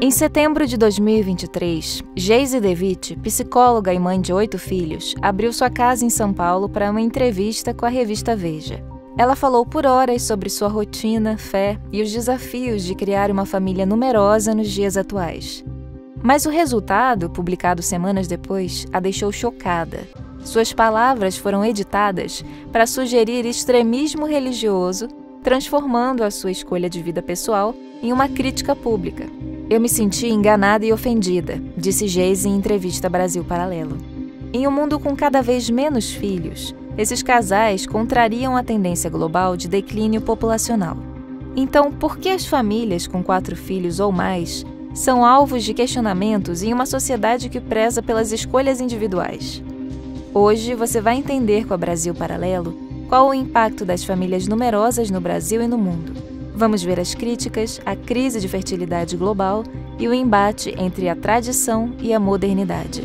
Em setembro de 2023, Geise Devitt, psicóloga e mãe de 8 filhos, abriu sua casa em São Paulo para uma entrevista com a revista Veja. Ela falou por horas sobre sua rotina, fé e os desafios de criar uma família numerosa nos dias atuais. Mas o resultado, publicado semanas depois, a deixou chocada. Suas palavras foram editadas para sugerir extremismo religioso, transformando a sua escolha de vida pessoal em uma crítica pública. Eu me senti enganada e ofendida, disse Geise em entrevista a Brasil Paralelo. Em um mundo com cada vez menos filhos, esses casais contrariam a tendência global de declínio populacional. Então, por que as famílias com 4 filhos ou mais são alvos de questionamentos em uma sociedade que preza pelas escolhas individuais? Hoje você vai entender com a Brasil Paralelo qual o impacto das famílias numerosas no Brasil e no mundo. Vamos ver as críticas, a crise de fertilidade global e o embate entre a tradição e a modernidade.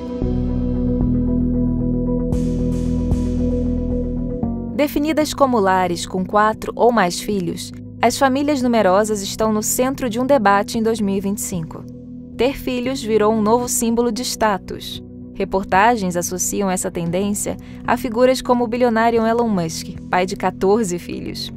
Definidas como lares com 4 ou mais filhos, as famílias numerosas estão no centro de um debate em 2025. Ter filhos virou um novo símbolo de status. Reportagens associam essa tendência a figuras como o bilionário Elon Musk, pai de 14 filhos.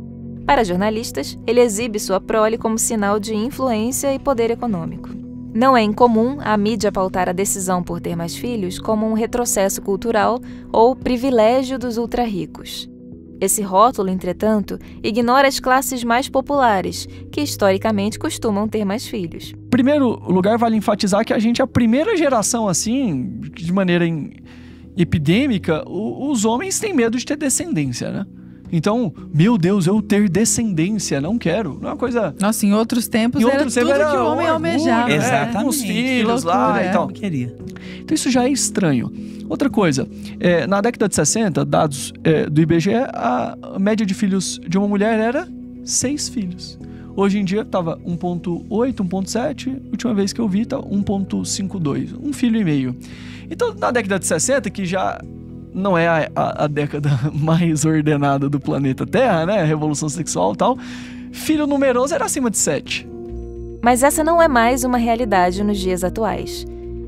Para jornalistas, ele exibe sua prole como sinal de influência e poder econômico. Não é incomum a mídia pautar a decisão por ter mais filhos como um retrocesso cultural ou privilégio dos ultra-ricos. Esse rótulo, entretanto, ignora as classes mais populares, que historicamente costumam ter mais filhos. Em primeiro lugar, vale enfatizar que a gente é a primeira geração, assim, de maneira epidêmica, os homens têm medo de ter descendência, né? Então, meu Deus, eu ter descendência, não quero. Não é uma coisa... Nossa, em outros tempos era tudo que o homem almejava. Exatamente. Os filhos lá e tal. Queria. Então isso já é estranho. Outra coisa, na década de 60, dados do IBGE, a média de filhos de uma mulher era 6 filhos. Hoje em dia estava 1,8, 1,7. Última vez que eu vi, está 1,52. Um filho e meio. Então, na década de 60, que já não é a década mais ordenada do planeta Terra, né? Revolução sexual e tal. Filho numeroso era acima de 7. Mas essa não é mais uma realidade nos dias atuais.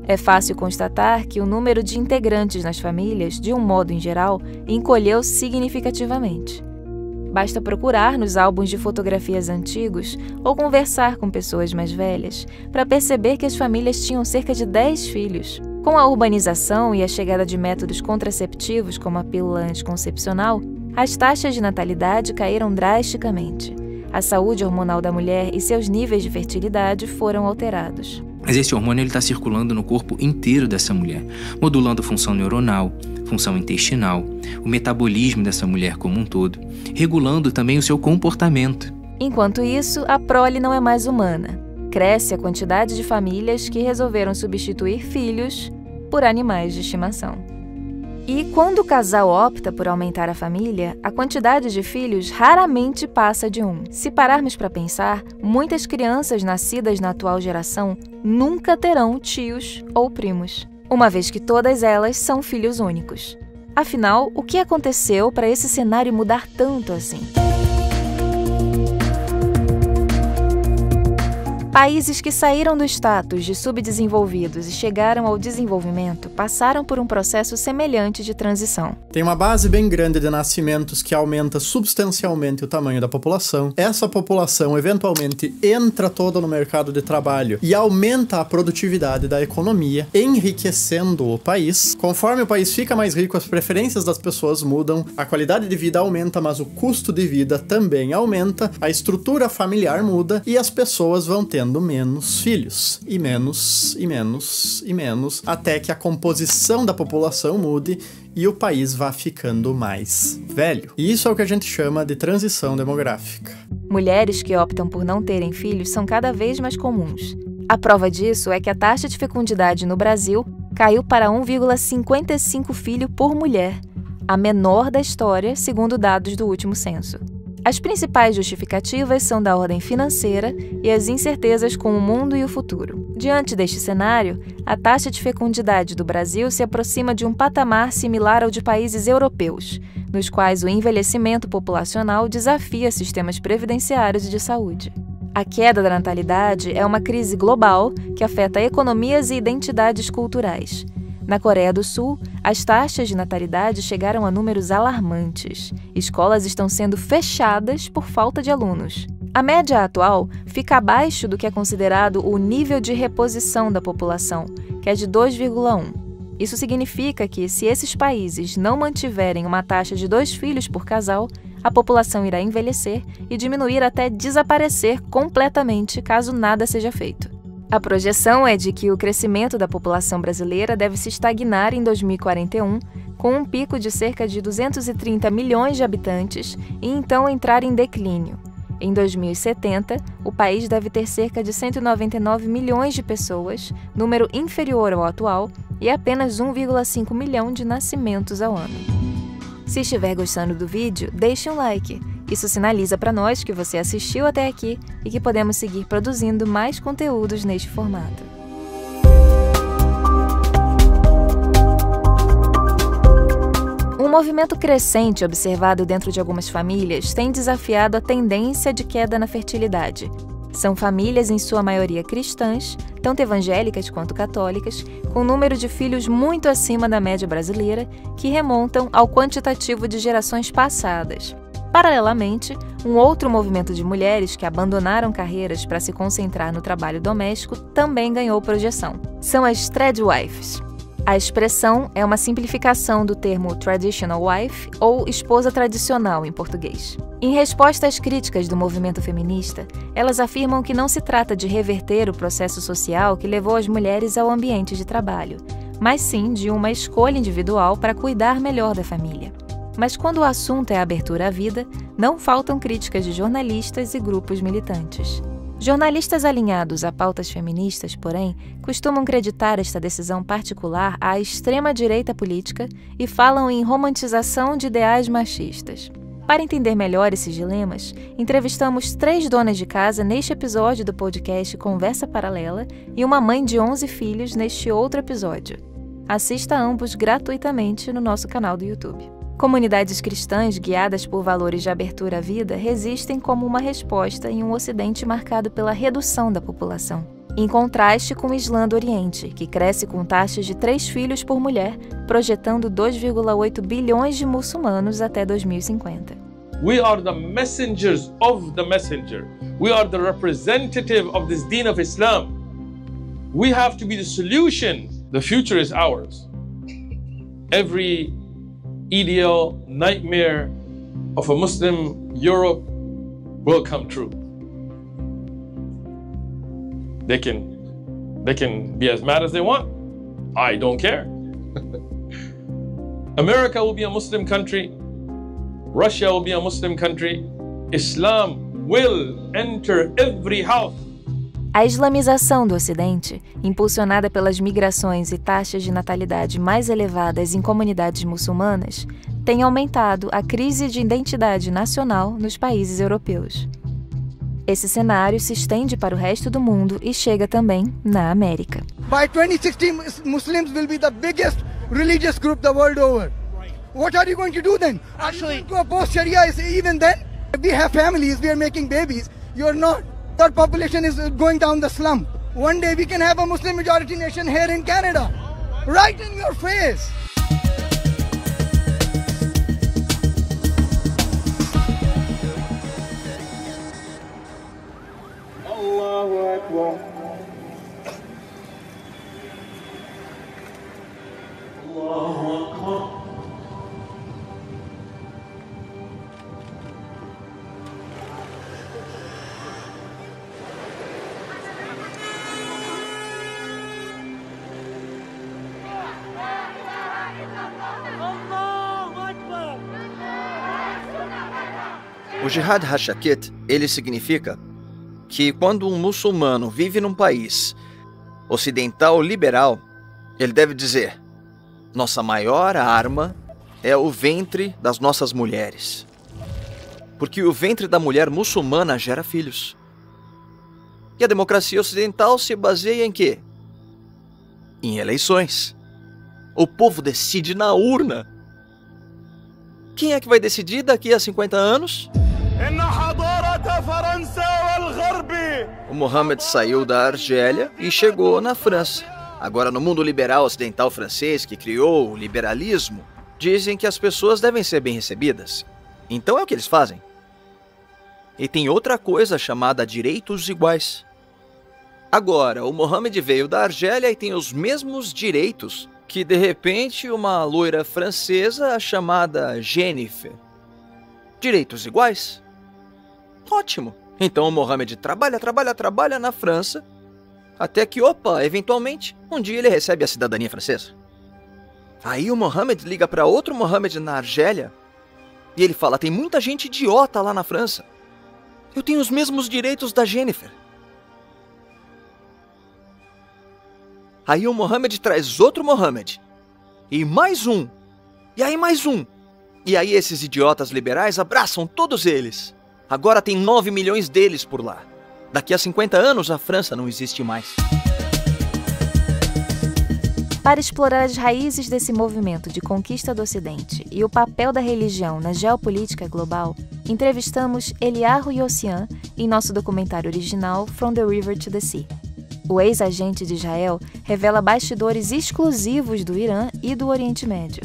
É fácil constatar que o número de integrantes nas famílias, de um modo em geral, encolheu significativamente. Basta procurar nos álbuns de fotografias antigos ou conversar com pessoas mais velhas para perceber que as famílias tinham cerca de 10 filhos. Com a urbanização e a chegada de métodos contraceptivos como a pílula anticoncepcional, as taxas de natalidade caíram drasticamente. A saúde hormonal da mulher e seus níveis de fertilidade foram alterados. Mas esse hormônio está circulando no corpo inteiro dessa mulher, modulando a função neuronal, função intestinal, o metabolismo dessa mulher como um todo, regulando também o seu comportamento. Enquanto isso, a prole não é mais humana. Cresce a quantidade de famílias que resolveram substituir filhos por animais de estimação. E quando o casal opta por aumentar a família, a quantidade de filhos raramente passa de 1. Se pararmos para pensar, muitas crianças nascidas na atual geração nunca terão tios ou primos, uma vez que todas elas são filhos únicos. Afinal, o que aconteceu para esse cenário mudar tanto assim? Países que saíram do status de subdesenvolvidos e chegaram ao desenvolvimento passaram por um processo semelhante de transição. Tem uma base bem grande de nascimentos que aumenta substancialmente o tamanho da população. Essa população eventualmente entra toda no mercado de trabalho e aumenta a produtividade da economia, enriquecendo o país. Conforme o país fica mais rico, as preferências das pessoas mudam, a qualidade de vida aumenta, mas o custo de vida também aumenta, a estrutura familiar muda e as pessoas vão tendo menos filhos, e menos, e menos, e menos, até que a composição da população mude e o país vá ficando mais velho. E isso é o que a gente chama de transição demográfica. Mulheres que optam por não terem filhos são cada vez mais comuns. A prova disso é que a taxa de fecundidade no Brasil caiu para 1,55 filho por mulher, a menor da história, segundo dados do último censo. As principais justificativas são da ordem financeira e as incertezas com o mundo e o futuro. Diante deste cenário, a taxa de fecundidade do Brasil se aproxima de um patamar similar ao de países europeus, nos quais o envelhecimento populacional desafia sistemas previdenciários e de saúde. A queda da natalidade é uma crise global que afeta economias e identidades culturais. Na Coreia do Sul, as taxas de natalidade chegaram a números alarmantes. Escolas estão sendo fechadas por falta de alunos. A média atual fica abaixo do que é considerado o nível de reposição da população, que é de 2,1. Isso significa que, se esses países não mantiverem uma taxa de 2 filhos por casal, a população irá envelhecer e diminuir até desaparecer completamente caso nada seja feito. A projeção é de que o crescimento da população brasileira deve se estagnar em 2041, com um pico de cerca de 230 milhões de habitantes e então entrar em declínio. Em 2070, o país deve ter cerca de 199 milhões de pessoas, número inferior ao atual, e apenas 1,5 milhão de nascimentos ao ano. Se estiver gostando do vídeo, deixe um like. Isso sinaliza para nós que você assistiu até aqui e que podemos seguir produzindo mais conteúdos neste formato. Um movimento crescente observado dentro de algumas famílias tem desafiado a tendência de queda na fertilidade. São famílias, em sua maioria cristãs, tanto evangélicas quanto católicas, com um número de filhos muito acima da média brasileira, que remontam ao quantitativo de gerações passadas. Paralelamente, um outro movimento de mulheres que abandonaram carreiras para se concentrar no trabalho doméstico também ganhou projeção. São as Threadwives. A expressão é uma simplificação do termo traditional wife ou esposa tradicional em português. Em resposta às críticas do movimento feminista, elas afirmam que não se trata de reverter o processo social que levou as mulheres ao ambiente de trabalho, mas sim de uma escolha individual para cuidar melhor da família. Mas quando o assunto é a abertura à vida, não faltam críticas de jornalistas e grupos militantes. Jornalistas alinhados a pautas feministas, porém, costumam creditar esta decisão particular à extrema-direita política e falam em romantização de ideais machistas. Para entender melhor esses dilemas, entrevistamos 3 donas de casa neste episódio do podcast Conversa Paralela e uma mãe de 11 filhos neste outro episódio. Assista ambos gratuitamente no nosso canal do YouTube. Comunidades cristãs guiadas por valores de abertura à vida resistem como uma resposta em um Ocidente marcado pela redução da população, em contraste com o Islã do Oriente, que cresce com taxas de 3 filhos por mulher, projetando 2,8 bilhões de muçulmanos até 2050. We are the messengers of the messenger. We are the representative of this deen of Islam. We have to be the solution. The future is ours. Every ideal nightmare of a Muslim Europe will come true. They can be as mad as they want. I don't care. America will be a Muslim country. Russia will be a Muslim country. Islam will enter every house. A islamização do Ocidente, impulsionada pelas migrações e taxas de natalidade mais elevadas em comunidades muçulmanas, tem aumentado a crise de identidade nacional nos países europeus. Esse cenário se estende para o resto do mundo e chega também na América. By 2060, Muslims will be the biggest religious group the world over. What are you going to do then? Actually, go post Sharia even then? We have families, we are making babies. You are not. Our population is going down the slump. One day we can have a Muslim majority nation here in Canada. Right in your face. Allahu Akbar. Allahu Akbar. O Jihad Hashakit, ele significa que quando um muçulmano vive num país ocidental liberal, ele deve dizer: nossa maior arma é o ventre das nossas mulheres. Porque o ventre da mulher muçulmana gera filhos. E a democracia ocidental se baseia em quê? Em eleições. O povo decide na urna. Quem é que vai decidir daqui a 50 anos? O Mohammed saiu da Argélia e chegou na França. Agora, no mundo liberal ocidental francês que criou o liberalismo, dizem que as pessoas devem ser bem recebidas. Então é o que eles fazem. E tem outra coisa chamada direitos iguais. Agora, o Mohammed veio da Argélia e tem os mesmos direitos que, de repente, uma loira francesa chamada Jennifer. Direitos iguais? Ótimo! Então o Mohammed trabalha na França, até que, eventualmente, um dia ele recebe a cidadania francesa. Aí o Mohammed liga para outro Mohammed na Argélia e ele fala: tem muita gente idiota lá na França. Eu tenho os mesmos direitos da Jennifer. Aí o Mohammed traz outro Mohammed. E mais um. E aí mais um. E aí esses idiotas liberais abraçam todos eles. Agora tem 9 milhões deles por lá. Daqui a 50 anos a França não existe mais. Para explorar as raízes desse movimento de conquista do Ocidente e o papel da religião na geopolítica global, entrevistamos Eliyahu Yossian em nosso documentário original From the River to the Sea. O ex-agente de Israel revela bastidores exclusivos do Irã e do Oriente Médio.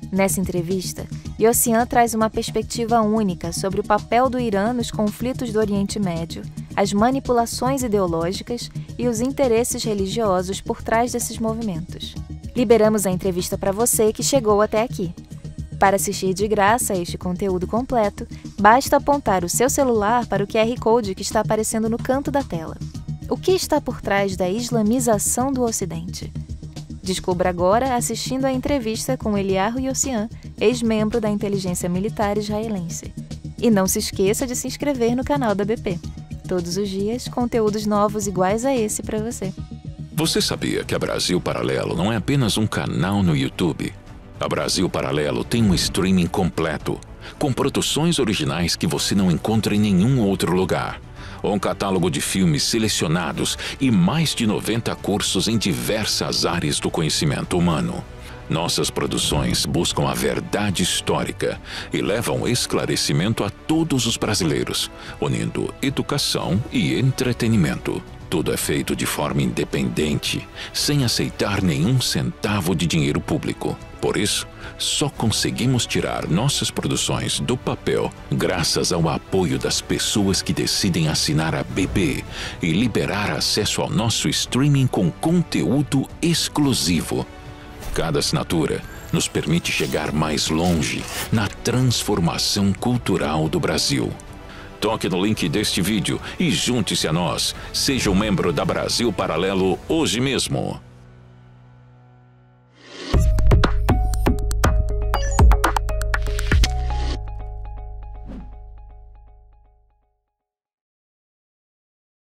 Nessa entrevista, Yossian traz uma perspectiva única sobre o papel do Irã nos conflitos do Oriente Médio, as manipulações ideológicas e os interesses religiosos por trás desses movimentos. Liberamos a entrevista para você que chegou até aqui. Para assistir de graça a este conteúdo completo, basta apontar o seu celular para o QR Code que está aparecendo no canto da tela. O que está por trás da islamização do Ocidente? Descubra agora assistindo a entrevista com Eliyahu Yossian, ex-membro da inteligência militar israelense. E não se esqueça de se inscrever no canal da BP. Todos os dias, conteúdos novos iguais a esse para você. Você sabia que a Brasil Paralelo não é apenas um canal no YouTube? A Brasil Paralelo tem um streaming completo, com produções originais que você não encontra em nenhum outro lugar. Um catálogo de filmes selecionados e mais de 90 cursos em diversas áreas do conhecimento humano. Nossas produções buscam a verdade histórica e levam esclarecimento a todos os brasileiros, unindo educação e entretenimento. Tudo é feito de forma independente, sem aceitar nenhum centavo de dinheiro público. Por isso, só conseguimos tirar nossas produções do papel graças ao apoio das pessoas que decidem assinar a BP e liberar acesso ao nosso streaming com conteúdo exclusivo. Cada assinatura nos permite chegar mais longe na transformação cultural do Brasil. Toque no link deste vídeo e junte-se a nós. Seja um membro da Brasil Paralelo hoje mesmo.